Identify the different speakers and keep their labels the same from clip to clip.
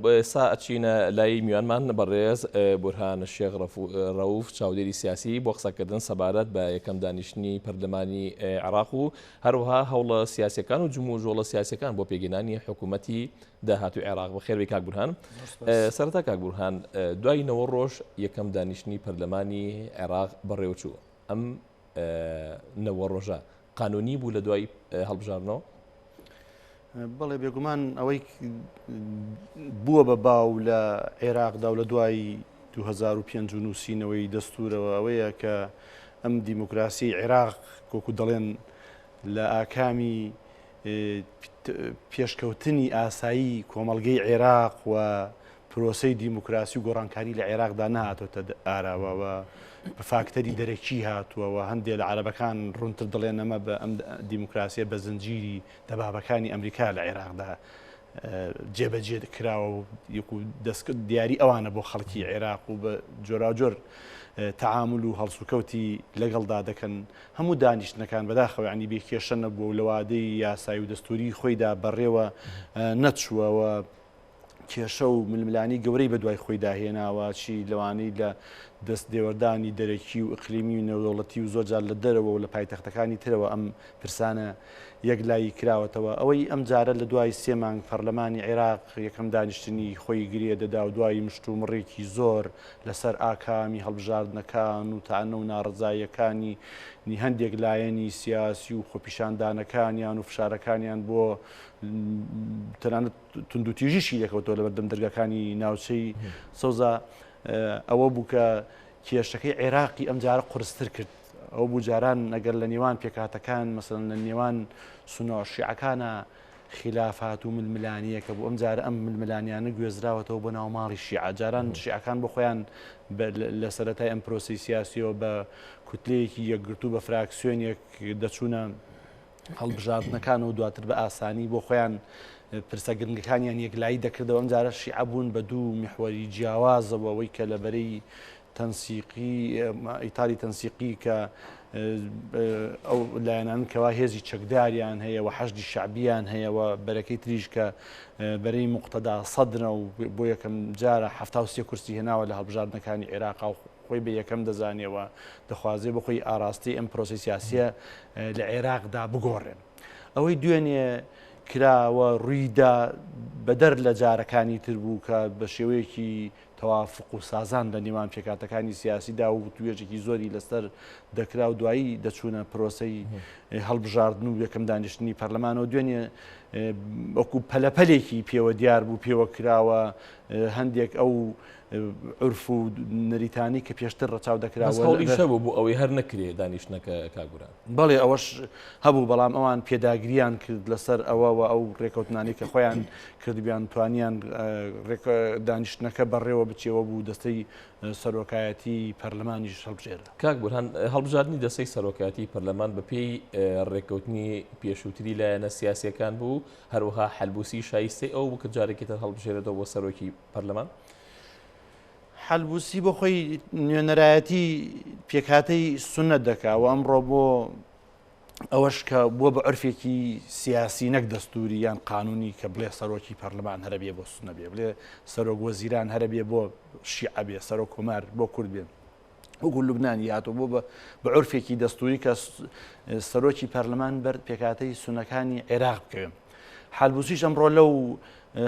Speaker 1: ئێستا ئەچینە لای میوانمان بەڕێز بورهان شێخ ڕەوف چاودێری سیاسی بۆ قسەکردن سەبارەت بە یەکەم دانیشتنی پەرلەمانی عێراق و هەروەها هەوڵە سیاسیەکان و جمهور ژۆڵە سیاسیەکان بۆ پێگەێنانی حکوومەتی داهاتوو عێراق. بەخێربێ کاک بورهان. سەرەتا کاک بورهان، دوای 9 ڕۆژ یەکەم دانیشتنی پەرلەمانی عێراق بەڕێوەچوو. ئەم 9 ڕۆژە قانونی بوو لە دوای هەڵبژارنەوە؟
Speaker 2: بەڵێ بێگومان ئەوەی بووە بە باو لە عێراقدا و لە دوای 2005 نووسینەوەی دەستورەوە ئەوەیە کە ئەم دیموکراسی عێراق کۆکو دەڵێن لە ئاکامی پێشکەوتنی ئاسایی کۆمەڵگەی عێراق و پرۆسەی دیموکراسی و گۆڕانکاری لە عێراقدا نهاتۆتە ئاراوەوە بە فاکتەری دەرەکی هاتووەوە. هەندێک لە عەرەبەکان ڕوونتر دەڵێن ئەمە بە ئەم دیموکراسیە بە زنجیری دەبابەکانی ئەمریکا لە عێراقدا جێبەجێ کراوە و دەستکرد دیاری ئەوانە بۆ خەڵکی عێراق و بە جۆراجۆر تەعامل و هەڵسوکەوتی لەگەڵدا دەکەن. هەموو دانیشتنەکان بەداخەوە ینی بێکێشە نەبووە و لە وادەی یاسایی و دەستوری خۆیدا بەڕێوە نەچووەوە کێشە و ململانی گەورەی بە دوای خۆی داهێناوە، چی لەوانەی لە دەست دێوەردانی دەرەکی و ئیقلیمی و نێودەوڵەتی و زۆرجار لە دەرەوە و لە پایتەختەکانی ترەوە ئەم پرسانە یەکلایی کراوەتەوە. ئەوەی ئەم جارە لە دوای 3 مانگ پەرلەمانی عێراق یەکەم دانیشتنی خۆی گرێ دەدا و دوای مشت و مڕێکی زۆر لەسەر ئاکامی هەڵبژاردنەکان و تەعنە و ناڕزاییەکانی هەندێک لایەنی سیاسی و خۆپیشاندانەکانیان و فشارەکانیان بۆ تەنانەت توندوتیژیشی دەکەوتەوە لە بەردەم دەرگاکانی ناوچەی سەوزە. ئەوە بوو کە کێشەکەی عێراقی ئەم جارە قورستر کرد. ئەو بوو جاران ئەگەر لە نێوان پێکاتەکان مەسەڵەن لە نێوان سونە و شیعەکانە خلافات و ململانیەکە بوو، ئەم جارە ئەم ململانیانە گوێزراوەتەوە بۆ ناو ماڵی شیعە. جاران شیعەکان بۆ خۆیان لە سەرەتای ئەم پرۆسی سیاسیەوە بە کوتلەیەکی یەکگرتوو بە فراکسیۆنێک دەچوونە هەڵبژاردنەکان و دواتر بە ئاسانی بۆ خۆیان پرسە گرنگەکانیان یەکلایی دەکردەوە. ئەم جارە شیعە بوون بە دوو میحوەری جیاوازەوە، ئەوەی کە لەبەرەی تەنسیقی ئیتاری تەنسیقی کە ئەو لایەنان کەوا هێزی چەکداریان هەیە و حەشدی شعبیان هەیە و بەرەکەی تریش کە بەرەی موقتەدا سەدرە و بۆ یەکەم جارە 73 کورسی هێناوە لە هەڵبژاردنەکانی عێراق و خۆی بە یەکەم دەزانێەوە دەخوازێ بە خۆی ئاراستی ئەم پرۆسی سیاسیە لە عێراقدا بگۆڕێن. ئەوەی دوێنێ کراوە ڕوویدا بەدەر لە جارەکانی تر بوو کە بە شێوەیەکی تەوافق و سازان لە نێوان پێکاتەکانی سیاسیدا و توێژێکی زۆری لەسەر دەکرا و دوایی دەچوونە پرۆسەی هەڵبژاردن و یەکەم دانیشتنی پەرلەمانەوە. دوێنێ وەکو پەلەپەلێکی پێوە دیار بوو پێوە کراوە هەندێک ئەو عرف و نەریتانی کە پێشتر ڕەچاو دەکراوە
Speaker 1: بوو بۆ ئەوەی هەر نەکرێ دانیشتنەکە کاگوران.
Speaker 2: بەڵێ ئەوەش هەبوو، بەڵام ئەوان پێداگریان کرد لەسەر ئەوەوە ئەو ڕێکەوتنانی کە خۆیان کردبیان توانیان دانیشتنەکە بەڕێوە بچێەوە بوو دەستەی سەرۆکایەتی پەرلەمانیش هەڵبژێرە.
Speaker 1: کاک بورهان، هەڵبژاردننی دەستەی سەرۆکایەتی پەرلەمان بەپێی ڕێکەوتنی پێشووتری لایەنە سیاسیەکان بوو، هەروەها حەلبوسی شایستەی ئەو بوو کە جارێکی تر هەڵبژێرێتەوە بۆ سەرۆکی پەرلەمان؟
Speaker 2: حەلبوسی بۆ خۆی نوێنەرایەتی پێکهاتەی سونەت دەکا و ئەمڕۆ بۆ ئەوەش کە بووە بە عرفێکی سیاسی نەک دەستوری یان قانونی کە بڵێ سەرۆکی پەرلەمان هەرە بێ بۆ سونە بێ، بڵێ سەرۆک وەزیران هەرە بێ بۆ شیعە بێ، سەرۆک کۆمار بۆ کورد بێن. وەکو لوبنانی هاتووە بۆ بە عرفێکی دەستوری کە سەرۆکی پەرلەمان بەر پێکاتەی سونەکانی عێراق بکەوێن. حەلبوسیش ئەمڕۆ لەو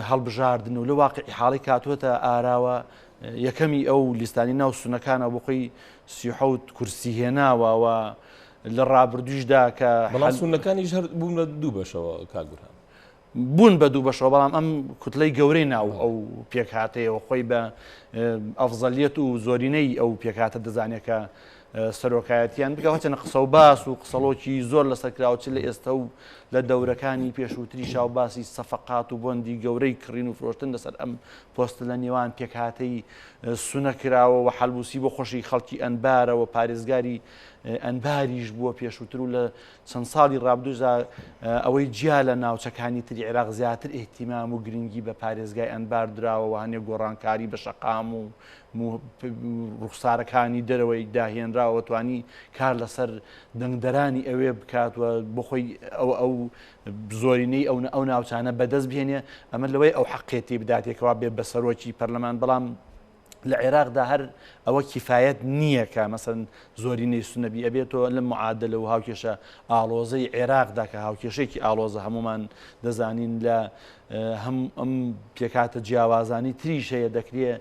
Speaker 2: هەڵبژاردن و لە واقعی حاڵی کاتوۆتە ئاراوە یەکەمی ئەو لیستانی ناو سونەکانە بۆ خۆی 37 کورسی هێناوە لە ڕابردووشدا کە
Speaker 1: بەڵام سونەکانیش هەر بوون لە دوو بەشەوە کاگوران.
Speaker 2: بوون بە دوو بەشەوە، بەڵام ئەم کوتلەی گەورەی ناو ئەو پێکهاتەیەوە خۆی بە ئەفزەلیەت و زۆرینەی ئەو پێکهاتە دەزانێت کە سەرۆکایەتیان بکەوەچەنە قسە و باس و قسەڵۆکی زۆر لەسەر کراوچ لە ئێستا و لە دەورەکانی پێشووتری شاوباسی سەفەقات و بۆندی گەورەی کڕین و فرۆشتن لەسەر ئەم پۆستە لە نێوان پێکهاتەی سونە کراوە و حەلبوسی بۆ خۆشی خەڵکی ئەنبارەوە پارێزگاری ئەنباریش بووە پێشووتر و لە چەند ساڵی ڕابردوودا ئەوەی جیا لە ناوچەکانی تری عێراق زیاتر ئێحتیمام و گرنگی بە پارێزگای ئەنبار دراوە و هەنێک گۆڕانکاری بە شەقام و ڕوخسارەکانی دەرەوەی داهێنراوە توانی کار لەسەر دەنگدەرانی ئەوێ بکاتوە بۆ خۆی ئەو زۆرینەی ئەو ناوچانە بەدەست بهێنێ ئەمە لەوەی ئەو حەقێتی بداتێکەوە بێ بە سەرۆکی پەرلەمان بەڵام لە عێراقدا هەر ئەوە کیفایەت نییە کە مەسەن زۆرینەی سونەبی ئەبێتەوە لە معادلە و هاوکێشە ئاڵۆزەی عێراقدا کە هاوکێشێکی ئاڵۆزە هەمومان دەزانین لە هەم ئەم پێکاتە جیاوازانی تریش هەیە دەکرێت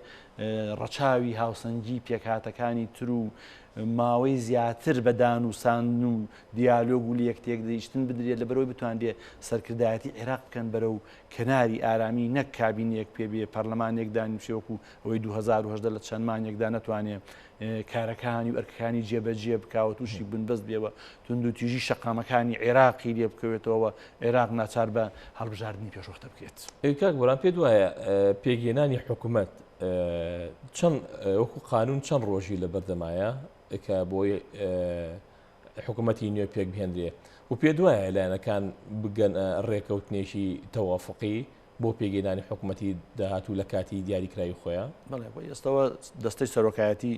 Speaker 2: ڕەچاوی هاوسەنگی پێکاتەکانی تر و ماوەی زیاتر بەدان و سان و دیالۆگ و یەکتێک دەیشتن بدرێت لە بەرەوەی بتوانێت سەرکردایەتی عێراق بکەن بەرەو کەناری ئارامی نەک کابینەک پێبێ پەرلەمانێک دانیشێوەکو ئەوەی 2010 لە چەند مانگێکدا نەتوانێت کارەکانی و ئەرکەکانی جێبەجێ بکاوە تووشی بنبەست بێەوە تونند و تیژی شەقامەکانی عێراقی لێ بکەوێتەوە عێراق ناچار بە هەڵبژاردننی پێشوەختە بکێت.
Speaker 1: کاک بۆران پێ وایە پێگەێنانی حکوومەت چەند وەکو قانون چەند ڕۆژی لە بەردەمایە کە بۆی حکوومەتی نوێ پێک بهێنرێ و پێ دوایە لایەنەکان بگەن ڕێکەوتنێکی تەوافقی بۆ پێگەێنانی حکوومەتی داهاتوو لە کاتی دیاریکراوی خۆیان
Speaker 2: ئێستەوە دەستەی سەرۆکایەتی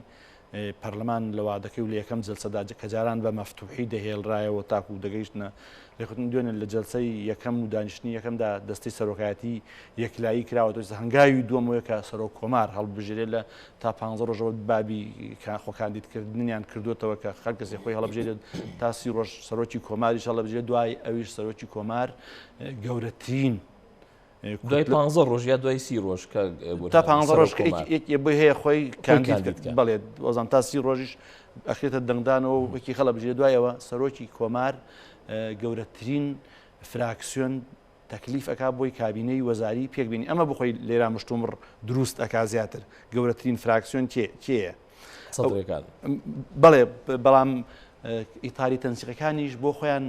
Speaker 2: پەرلەمان لەوا دەکەی و لە یەکەم جلسەدا کە جاران بە مەفتوحی دەهێڵرایەوە تاکو و دەگەیشتنە ڕێکوتن دوێنێ لە جلسەی یەکەم و دانیشتنی یەکەمدا دەستەی سەرۆکایەتی یەکلایی کراوە هەنگاوی دووەمەوەی کە سەرۆک کۆمار هەڵبژێرێت لە تا 15 ڕۆژەوە بابی خۆکاندیدکردنیان کردوێتەوە کە خەڵ کەسێ خۆی هەڵبژێرێت تا 30 ڕۆژ سەرۆکی کۆماریش هەڵبژێرێت دوای ئەویش سەرۆکی کۆمار گەورەترین
Speaker 1: دوای 15 ڕۆژ یا دوای 30 ڕۆژ
Speaker 2: تا 15 ڕۆژ بۆ هەیە خۆی کاندید بڵێت وەزان تا 30 ڕۆژیش ئەخێتە دەنگدانەوە وەکی خەڵە بژێ دوایەوە سەرۆکی کۆمار گەورەترین فراکسیۆن تەکلیف ئەکا بۆی کابینەی وەزاری پێکبینی ئەمە بخۆی لێرا مشتومڕ دروست ئەکا زیاتر گەورەترین فراکسیۆن کێیە
Speaker 1: سەدرەکان
Speaker 2: بەڵێ بەڵام ئیتاری تەنسیقەکانیش بۆ خۆیان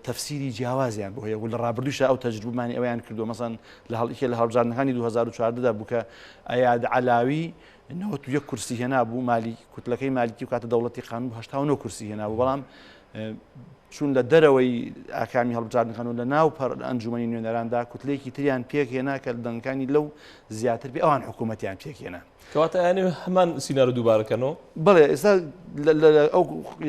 Speaker 2: تەفسیری جیاوازیان بۆ هەیە و لە ڕابردووشە ئەو تەجروبمانی ئەویان کردو مەسەن لە لە هەڵبژاردنەکانی 2014دا بوو کە ئەیاد علاوی 91 کورسی هێنا بوو مالی کوتلەکەی مالیکی و کاتە دەوڵەتی قانون 89 کورسی هێنا بوو بەڵام چون لە دەرەوەی ئاکامی هەڵبژاردنەکان و لە ناو ئەنجومەنی نوێنەراندا کوتلەیەکی تریان پێک هێنا کە دەنگەکانی لەو زیاتر بێ ئەوان حکوومەتیان پێک هێنا
Speaker 1: کەواتە یانێ هەمان سینارۆ دووبارەکەنەوە
Speaker 2: بڵێ ئێستا ئەو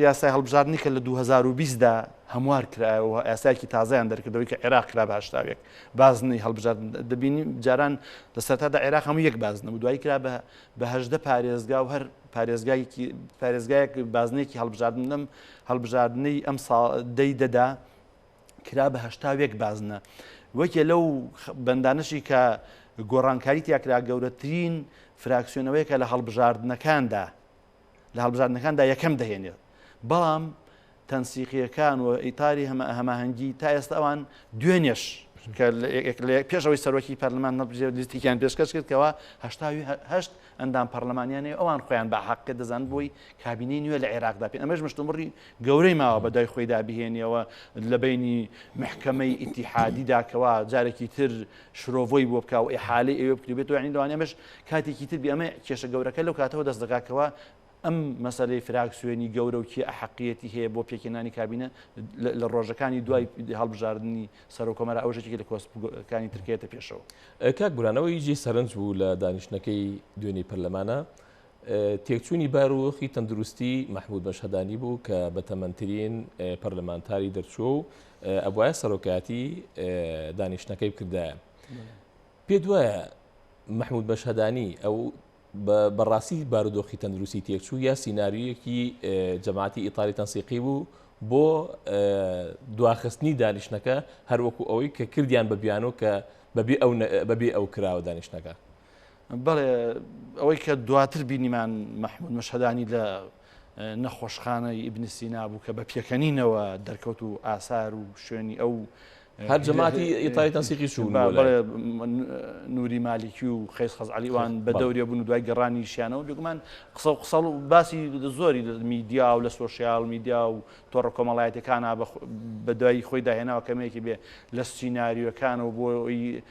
Speaker 2: یاسای هەڵبژاردننی کە لە 2020دا هەموار کرایەوە یاسایکی تازایان دەرکردەوەی کە عێراق کرا بە هەشتاوێک بازنەی هەڵبژاردن دەبینی جاران لە سەرتادا عێراق هەموو یەک بازنە بوو دوایی کرا بە 18 پارێزگا و هەر پارێزگایەک بازنێکی هەڵبژاردن لەم هەڵبژاردنەی ئەم دەی دەدا کرا بە هەشتاوێک بازنە وەکێ لەو بەندانشی کە گۆڕانکاری تیاکرا گەورەترین فراکسیۆنەوەیکە لە هەڵبژاردنەکاندا یەکەم دەهێنێت بەڵام تەنسیقیەکان و ئیتاری هەماهەنگی تا ئێستا ئەوان دوێنێش پێشەوەی سەرۆکی پەرلەمان لیستێکیان پێشکەش کرد کەەوە 88 ئەندام پەرلەمانیانەیە ئەوان خۆیان بە حەقێت دەزان بۆی کابینەی نوێ لە عێراقدا پێن ئەمەش مشتومڕی گەورەی ماوە بەدای خۆیدا بهێنیەوە لە بینی محکەمەی ئیتیحادیداکەوە جارێکی تر شرۆڤۆی بۆ بکە و ئیحالەی ئەوێ بکرێتەوە ینی لەوانەیەمەش کاتێکی تر ئەمە کێشە گەورەکە لەو کاتەوە دەست دەکاکەوە ئەم مەسەلەی فراکسیۆنی گەورە و کێ ئەحەقیەتی هەیە بۆ پێکێنانی کابینە لە ڕۆژەکانی دوای هەڵبژاردننی سەرۆکۆمەرە ئەو ژێکی لە کۆسپەکانی ترکێتە پێشەوە.
Speaker 1: کاک بورانەوەی جێ سەرنج بوو لە دانیشتەکەی دوێنێ پەرلەمانە تێکچوونی باروخی تەندروستی مەحموود بەشهەدانی بوو کە بەتەمەنترین پەرلەمانتاری دەرچوو و ئەبوایە سەرۆکاتی دانیشتەکەی بکردایە. پێ دوایە مەحموود بەشهەدانی ئەو بەڕاستی بارودۆخی تەندروستی تێکچوو یا سیناریویەکی جەماعەتی ئیتاری تەنسیقی بوو بۆ دواخستنی دانیشتەکە هەروەکو ئەوەی کە کردیان بە بیانۆ کە بەبێ ئەو کراوە دانیشتەکە.
Speaker 2: بەڵێ ئەوەی کە دواتر بینیمان مەحموود بەشهەدانی لە نەخۆشخانەی ئیبن سینا بوو کە بە پێکەنینەوە دەرکەوت و ئاسار و شوێنی ئەو
Speaker 1: هەر جەماعەتی ئیتاری تەنسیقی شوون
Speaker 2: نوری مالیکی و خەیس خەزعەلیوان بە دەورێ بوون و دوای گەڕانی شیانەوە بگومان قسە و باسی زۆری لە میدیا و لە سۆشیال میدیا و تۆڕە کۆمەڵایەتەکانە بە دوای خۆی داهێناوە کەمێکی بێ لە سیناریۆکانەوە بۆی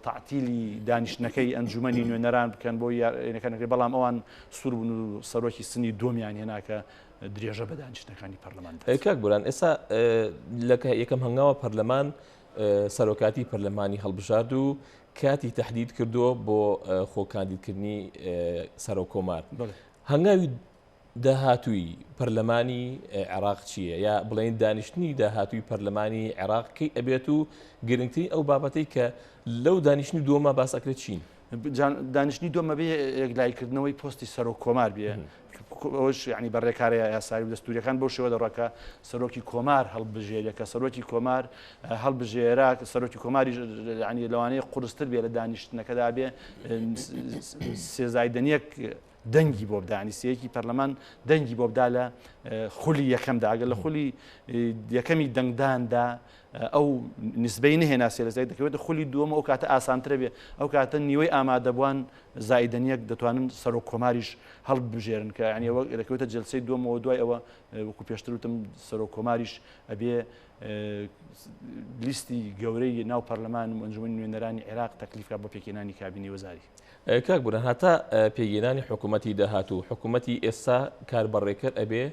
Speaker 2: تعتیلی دانیشتەکەی ئەنجومەنی نوێنەران بکەن بۆ یارێنەکانەکەی بەڵام ئەوان سوور بوون و سەرۆکی سنی دۆمیان هێناکە درێژە بە دانیشتەکانی پەرلەمان.
Speaker 1: کاک بوران ئێستا لە یەکەم هەنگاوە پەرلەمان سەرۆکاتی پەرلەمانی هەڵبژارد و کاتی تهدید کردووە بۆ خۆکاندیدکردنی سەرۆک کۆمار. هەنگاوی داهاتووی پەرلەمانی عێراق چییە؟ یا بڵێن دانیشتنی داهاتووی پەرلەمانی عێراق کەی ئەبێت و گرنگترین ئەو بابەتەی کە لەو دانیشتنی دووەمە باس ئەکرێت چین؟
Speaker 2: دانیشتنی دووەمە بێ یەکلایکردنەوەی پۆستی سەرۆک کۆمار بێ. ئەوش یعنی بەڕێکارە یاسایی و دەستوریەکان بەو شێوە دەڕۆکە سەرۆکی کۆمار هەڵبژێرە کە سەرۆکی کۆمار هەڵبژێرا سەرۆکی کۆماری ینی لەوانەیە قورستر بێ لە دانیشتنەکەدا بێ سێزایدنیەک دەنگی بۆ بدانی سەیەکی پەرلەمان دەنگی بۆ بدا لە خولی یەکەمدا ئەگەر لە خولی یەکەمی دەنگداندا ئەو نسبەی نهێنا سێلەزای دەکەوێت خولی دووەمە ئەو کاتە ئاسانترە بێ ئەو کاتە نیوەی ئامادەبووان زایدنیەک دەتوانن سەرۆک کۆماریش هەڵبژێرن کە ینیەوە دەکەوێتە جلسەی دووەمەوە دوای ئەوە وەکو پێشتر وتم سەرۆک کۆماریش ئەبێ لیستی گەورەی ناو پەرلەمان و ئەنجومەنی نوێنەرانی عێراق تەکلیفکە بۆ پێکهێنانی کابینی وەزاری.
Speaker 1: کاک بورهان هەتا پێگەێنانی حکوومەتی داهاتوو حکوومەتی ئێستا کاربڕێکرد ئەبێ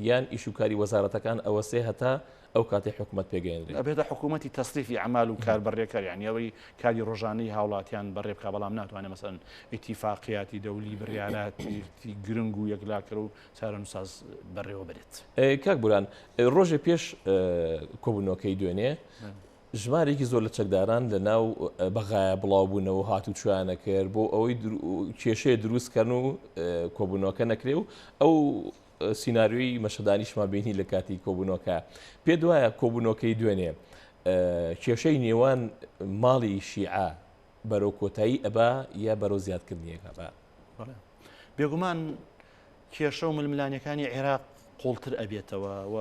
Speaker 1: یان ئیشوکاری وەزارەتەکان ئەوە سێ هەتا ئەو کاتی حکوومەت پێگەێنرێت
Speaker 2: ئەبێتە حکوومەتی تەصریفی عمال و کاربڕێکەر یعنی ئەوەی کاری ڕۆژانەی هاوڵاتیان بەڕێ بکا بەڵام ناتوانێت مەسەن ئیتیفاقیاتی دەولی بڕیاراتی گرنگ و یەکلاکر و چارەنووساز بەڕێوە بێت.
Speaker 1: کاک بوران ڕۆژێ پێش کۆبوونەوەکەی دوێنێ ژمارێکی زۆر لە چەکداران لە ناو بەغایە بڵاوبوونەوە هاتوو چوانە کرد بۆ ئەوەی کێشەیە دروستکردن و کۆبوونەوەکە نەکرێ و ئەو سینناریۆی مەشەدانیشمان بینی لە کاتی کۆبوونەوەکە پێ دوایە کۆبوونەوەکەی دوێنێ کێشەی نێوان ماڵی شیعە بەرەو کۆتایی ئەبا یا بەرەو زیادکردنیەکە بە
Speaker 2: بێگومان کێشە و ململانیەکانی عێراق قوڵتر ئەبێتەوە و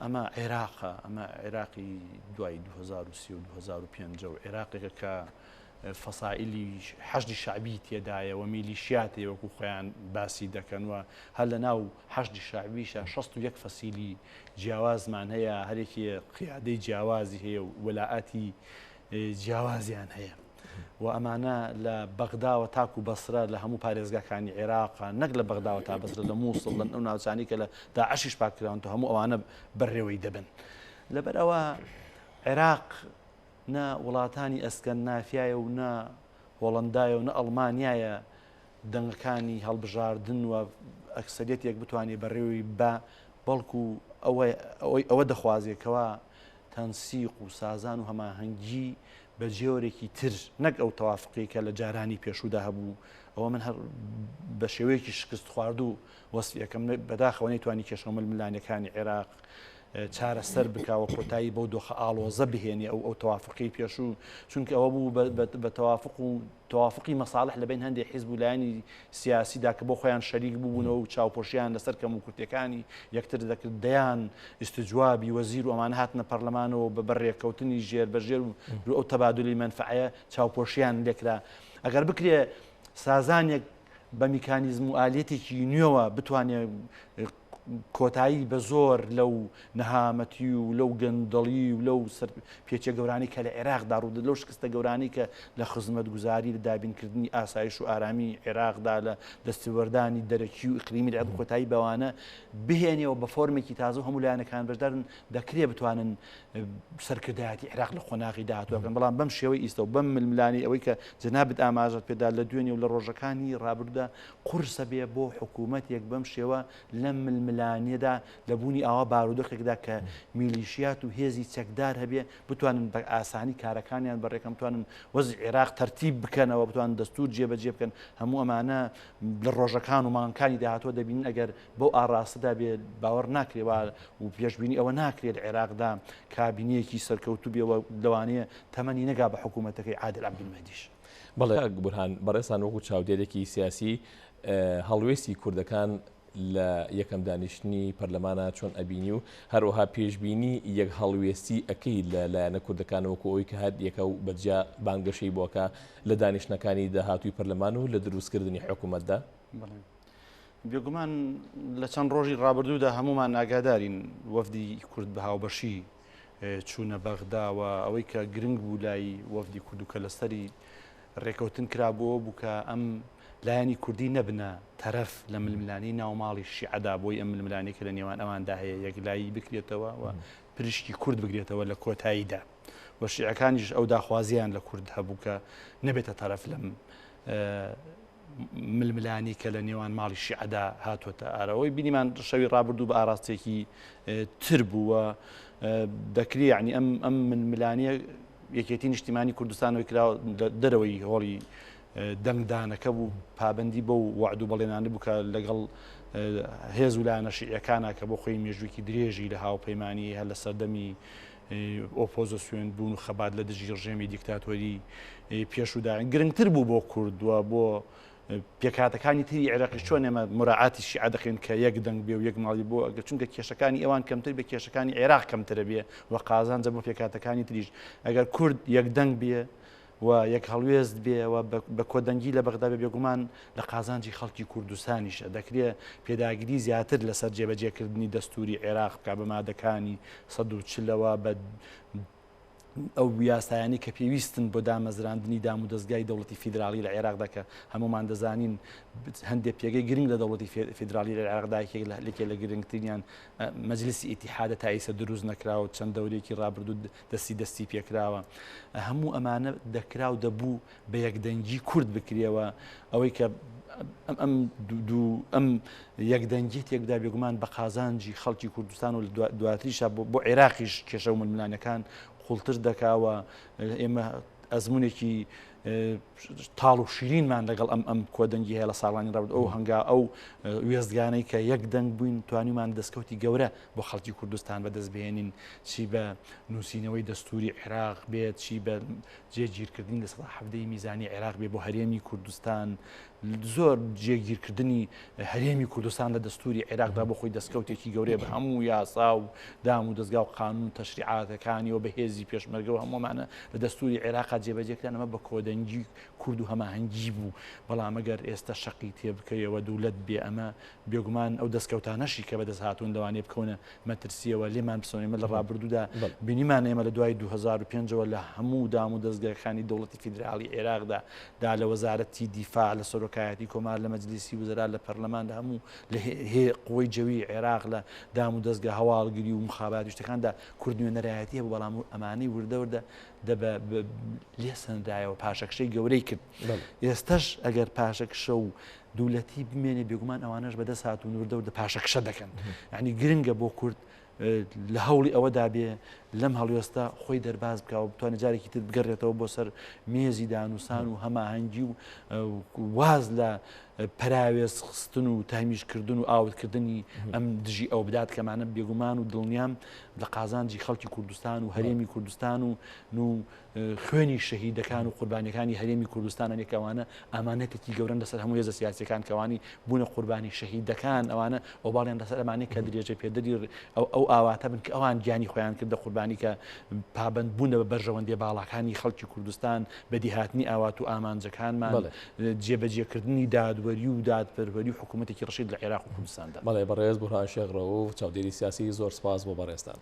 Speaker 2: ئەمە عێراقە ئەمە عێراقی دوای 2030 و 2005 و عێراقێکە کە فەسائلی حەشدی شعبی تێدایە و میلیشیاتی وەکو خۆیان باسی دەکەن و هەر لە ناو حەشدی شعبیشە 61 فەسیلی جیاوازمان هەیە هەرێکی قیادەی جیاوازی هەیە و وەلاعەتی جیاوازیان هەیە و ئەمانە لە بەغداوە تاکو بەسرە لە هەموو پارێزگاکانی عێراقا نەک لە بەغداوە تا بەسرە لە مووسڵ لە ئەو ناوچانی کە لە داعشیش پاکراون و هەموو ئەوانە بەڕێوەی دەبن لەبەرەوە عێراق نە وڵاتانی ئەسکەندنافیایە و نە هۆڵەندایە و نە ئەڵمانیایە دەنگەکانی هەڵبژاردن و ئەکسەریەتێک بتوانێت بەڕێوەی بە بەڵکو ئەوە دەخوازێکەوە تەنسیق و سازان و هەماهەنگی بە جێوەرێکی تر نەک ئەو تەوافقی کە لە جارانی پێشودا هەبوو ئەوە من هەر بە شێوەیەکی شکست خوارد و وەسفیەکەم بەداخەوە نەیتوانی کێشە ململانیەکانی عێراق چارەسەر بکاوە کۆتایی بەو دۆخە ئاڵۆزە بهێنێ ئەو تەوافقی پێشوو چونکە ئەوە بوو بە تەوافق و توافقی مەصالح لەبین هەندێک حیزب و لایەنی سیاسیدا کە بۆ خۆیان شەریک بووبوونەوە و چاوپۆشیان لەسەر کەم و کورتەکانی یەکتر دەکرد دەیان استجوابی وەزیر و ئەمانە هاتنە پەرلەمانەوە بە بەڕێکەوتنی ژێر بەژێر و ئەو تەبادلی منفعەیە چاوپۆشیان لێکرا ئەگەر بکرێ سازانێک بە میکانیزم و ئالێتێکی نوێوە بتوانێت کۆتایی بە زۆر لەو نەهامەتی و لەو گەندەڵی و لەو پێچە گەورانی کە لە عێراقدا ڕوودە لەو شکستە گەورانی کە لە خزمەت گوزاری لە دابینکردنی ئاسایش و ئارامی عێراقدا لە دەستێوەردانی دەرەکی و ئیقلیمی لە کۆتایی بەوانە بهێنێەوە بە فۆرمێکی تازە و هەموو لایەنەکان بەشدارن دەکرێت بتوانن سەرکردایەتی عێراق لە خۆناغی داهاتوەکەن بەڵام بەم شێوەی ئیستە و بەم ململانی ئەوەی کە جەنابەت ئاماژەت پێدا لە دوێنێ و لە ڕۆژەکانی ڕابردوودا قورسە بێ بۆ حکوومەتێک بەم شێوە لە ململانیەدا لە بوونی ئاوا بارودۆخێکدا کە میلیشیات و هێزی چەکدار هەبێ بتوانن بە ئاسانی کارەکانیان بەڕێکەم بتوانن وەزی عێراق تەرتیب بکەنەوە بتوانن دەستور جێبەجێ بکەن هەموو ئەمانە لە ڕۆژەکان و مانگەکانی داهاتوە دەبینن ئەگەر بەو ئاڕاستەدا بێ باوەڕ ناکرێەوە و پێشبینی ئەوە ناکرێت عێراقدا کابینەیەکی سەرکەوتوو بێەوە لەوانەیە تەمەنی نەگا بە حکوومەتەکەی عادل عەبدولمەجیدیش.
Speaker 1: بەڵێ بورهان بەڕێستان وەکو چاودێرێکی سیاسی هەڵوێستی کوردەکان لە یەکەم دانیشتنی پەرلەمانە چۆن ئەبینی و هەروەها پێشبینی یەک هەڵوێستی ئەەکەی لە لایەنە کوردەکانەوەکو ئەوی کە هەر یەکە و بەجیا بانگەشەی بۆکە لە دانیشتەکانی داهاتووی پەرلەمان و لە دروستکردنی حکوومەتدا
Speaker 2: بێگومان لە چەند ڕۆژی ڕابردوودا هەمومان ئاگادارین وەفدی کورد بە هاوبەشی چوونە بەغداوە ئەوەی کە گرنگ بوو لای وەفدی کورد و کە لەسەری ڕێکەوتن کرابووە بوو کە ئەم لایەنی کوردی نەبنە تەرەف لە ململانی ناوماڵی شیعەدا بۆی ئەم ململانی کە لە نێوان ئەواندا هەیە یەکلایی بکرێتەوە و پرشتی کورد بگرێتەوە لە کۆتاییدا و شیعەکانیش ئەو داخوازیان لە کورد هەبوو کە نەبێتە تەرەف لەم ململانی کە لە نێوان ماڵی شیعەدا هاتوۆتە ئارەوەی بینیمان شەوی ڕابردوو بە ئاراستێکی تر بووە دەکری ینی ئەم ململانیە یەکێتی نیشتیمانی کوردستانەوەی کراوە دەرەوەی هۆڵی دەنگدانەکە بوو پابندی بە و وعد و بەڵێنانی بوو کە لەگەڵ هێز و لایەنە شیعەکانە کە بۆ خۆی مێژوویکی درێژی لە هاوپەیمانی هەر لە سەردەمی ئۆپۆزیسیۆن بوون و خەبات لە دژی ڕژێمی دیکتاتۆری پێشوداین گرنگتر بوو بۆ کوردووە بۆ پێکاتەکانی تری عێراقی چۆن ئێمە مراعاتی شیعە دەکەین کە یەک دەنگ بێ و یەک ماڵی بۆ ئەگەر چونکە کێشەکانی ئەوان کەمتر بە کێشەکانی عێراق کەمترە بێ و قازانجە بۆ پێکاتەکانی تریش ئەگەر کورد یەک دەنگ بێ و یەک هەڵوێست بێەوە بە کۆدەنگی لە بەغدا بێ بێگومان لە قازانجی خەڵکی کوردستانیشە دەکرێت پێداگیری زیاتر لەسەر جێبەجێکردنی دەستوری عێراق بکە بە مادەکانی 140ەوە بە ئەو یاسایانی کە پێویستن بۆ دامەزراندنی دام و دەستگای دەوڵەتی فیدرالی لە عێراقدا کە هەمومان دەزانین هەندێک پێگەی گرنگ لە دەوڵەتی فیدرالی لە عێراقدا لێکێ لە گرنگترینیان مەجلیسی ئیتیحادە تایسە دروست نەکراوە چەند دەورێکی ڕابردوو دەستی پێکراوە هەموو ئەمانە دەکرا و دەبوو بە یەکدەنگی کورد بکرێەوە ئەوەی کە ئەم یەکدەنگی تێکدا بێگومان بە قازانجی خەڵکی کوردستان و دواتریشە بۆ عێراقیش کێشە و ململانەکان قوڵتر دەکاوە ئێمە ئەزمونێکی تاڵ و شیرینمان لەگەڵ ئەم کۆدەنگی هەیە لە ساڵانی ڕابرد ئەو هەنگا ئەو وێستگانەی کە یەک دەنگ بووین توانیمان دەستکەوتی گەورە بۆ خەڵکی کوردستان بەدەست بهێنین چی بە نووسینەوەی دەستوری عێراق بێت چی بە جێگیرکردنی لە 17 میزانی عێراق بێ بۆ هەرێمی کوردستان زۆر جێگیرکردنی هەرێمی کوردستان لە دەستوری عێراقدا بۆ خۆی دەستکەوتێکی گەورەیە بە هەموو یاسا و دام و دەستگا و قانون تەشریعاتەکانیەوە بە هێزی پێشمەرگە و هەمومانە لە دەستوری عێراقا جێبەجێکران ئەمە بە کۆدەنگی کورد و هەماهەنگی بوو بەڵام ئەگەر ئێستا شەقی تێبکەیەوە دوولەت بێ ئەمە بێگومان ئەو دەستکەوتانەشی کە بەدەست هاتوون لەوانێ بکەونە مەترسیەوە لێمان بسەوێمە لە ڕابردوودا بینیمان ئێمە لە دوای 2005ەوە لە هەموو دام و دەستگاکانی دەوڵەتی فیدرالی عێراقدا دا لە وەزارەتی دیفاع لە سەرۆکایەتی کۆمار لە مەجلیسی وزەرا لە پەرلەمان لە هەموو لە قوی جەوی عێراق لە دام و دەستگا هەواڵگیری و مخابات شتەکاندا کورد نوێنەرایەتیە بۆ بەڵام ئەمانەی وردەوردە لێسەندایەوە پاشەکشەی گەورەی کرد ئێستش ئەگەر پاشەکشە و دوولەتی بمێنێ بێگومان ئەوانەش بەدەست هاتوون وردەوردە پاشەکشە دەکەن یعنی گرنگە بۆ کورد لە هەوڵی ئەوەدا بێ لەم هەڵوێستا خۆی دەرباز بکە و بتوانێت جارێکی تر بگەڕێتەوە بۆ سەر مێزی دانووسان و هەماهەنگی و واز لە پراوێستخستن و تامیشکردن و ئاوتکردنی ئەم دژی ئەو بدات کەمانە بێگومان و دڵنیام لە قازانجی خەڵکی کوردستان و هەرێمی کوردستان و خوێنی شەهیدەکان و قوربانیەکانی هەرێمی کوردستان ئەنێکەوانە ئامانەتێکی گەورن لەسەر هەموو هێزە سیاسیەکان کەوانی بوونە قوربانی شەهیدەکان ئەوانە ئەو باڵیان لەسەر ئەمانەی کە درێژە پێدەری ئەو ئاواتە بن کە ئەوان گیانی خۆیان کردە قوربانی کە پابند بوونە بە بەرژەوەندی باڵەکانی خەڵکی کوردستان بەدیهاتنی ئاوات و ئامانجەکانمان جێبەجێکردنی دادوەری و دادپەروەری و حکوومەتێکی ڕەشید لە عێراق و کوردستاندا.
Speaker 1: بەڵێ بەڕێز بورهان شێخ ڕەوف چاودێری سیاسی زۆر سپاس بۆ بەڕێستان.